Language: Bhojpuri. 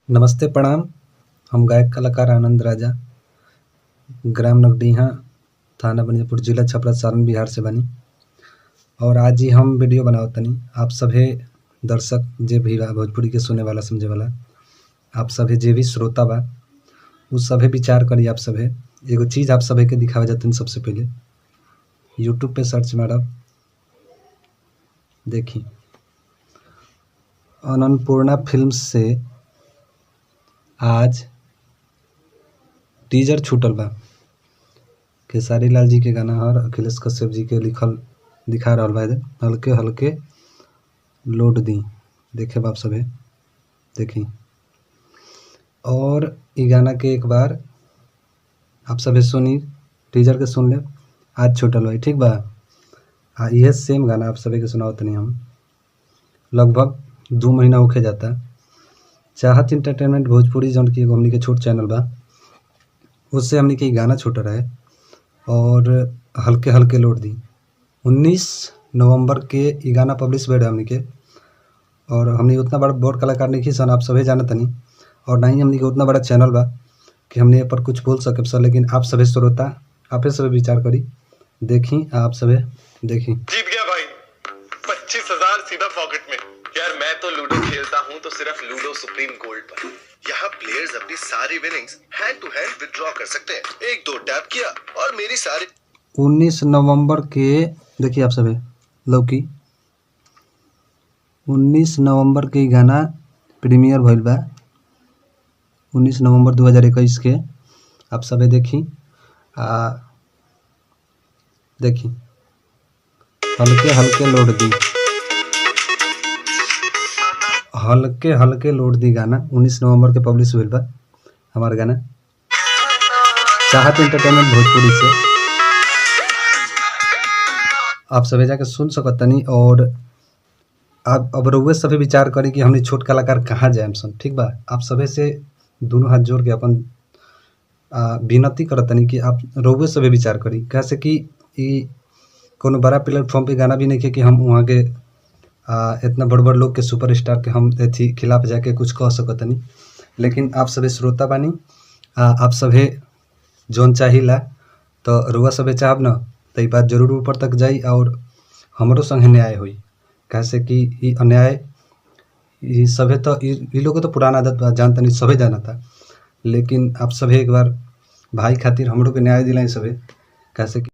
नमस्ते प्रणाम। हम गायक कलाकार आनंद राजा ग्राम नगडीहा थाना बनियापुर जिला छपरा सारण बिहार से बनी और आज ही हम वीडियो बनावत तनी। आप सभे दर्शक जे भी बा भोजपुरी के सुने वाला समझे वाला आप सभे जे भी श्रोता बा उ सभे विचार करी। आप सभे एगो चीज़ आप सभे के दिखावे जातनी। सबसे पहले यूट्यूब पे सर्च मारब, देखी अन्नपूर्णा फिल्म्स से आज टीजर छूटल बा। खेसारी लाल जी के गाना और अखिलेश कश्यप जी के लिखल दिखा रहल बा। हल्के हल्के लोड दी देखे बाप सभे देखी और इ गाना के एक बार आप सभे सुनी, टीजर के सुन ले। आज छूटल बा, ठीक बा। यह सेम गाना आप सभे के सुनावत तनी हम। लगभग 2 महीना होके जाता। चाहत एंटरटेनमेंट भोजपुरी जौन की एगो हमनी के छोट चैनल बा, उससे हमनी के गाना छूट रहे और हल्के हल्के लोड दी 19 नवंबर के इ गाना पब्लिश भइल हमनी के। और हमनी उतना बड़ कलाकार नहीं सन, आप सभे जानत तनी, और ना ही हमनी के उतना बड़ा चैनल बा कि हमनी ए पर कुछ बोल सकब सर। लेकिन आप सभे श्रोता आपे सभे विचार करी, देखी आप सभे देखी। जीत गया भाई 25,000 सीधा पॉकेट में। यार मैं तो लूडो खेलता हूँ तो सिर्फ लूडो सुप्रीम गोल्ड पर। यहाँ प्लेयर्स अपनी सारी winnings hand to hand withdraw कर सकते हैं। 1-2 टैप किया और मेरी सारी 19 नवंबर के देखिए आप सभे लौकी 19 नवंबर के गाना प्रीमियर भइल बा। 19 नवंबर 2021 के आप सभे देखी देखी हल्के हल्के लोड दी, हल्के हल्के लोड दी गाना 19 नवंबर के पब्लिश हुई बा। हमारा गाना चाहत एंटरटेनमेंट भोजपुरी से आप सभे जाके सुन सकत तनी। और आप अब रउए सभे विचार करी कि हमनी छोट कलाकार कहाँ जाएम सन, ठीक बा। आप सभे से दोनों हाथ जोड़ के अपन विनती करत तनी कि आप रउए सभे विचार करी। कैसे कि इ कोनो बड़ा प्लेटफॉर्म पे गाना भी नहीं है कि हम वहाँ के इतना बड़ लोग के सुपरस्टार के हम एथी खिलाफ जाके कुछ कह सकत नहीं। लेकिन आप सभे श्रोता बानी, आप सभे जौन चाहिला तो रुआ सभे चाहब न तो ये बात जरूर ऊपर तक जाई और हमरो संगे न्याय होई। कैसे कि इ अन्याय इ सभे तो इ लोग तो पुराना आदत बा, जानता नहीं सभे जानता। लेकिन आप सभे एक बार भाई खातिर हमरो के न्याय दिलाई सभे। कैसे कि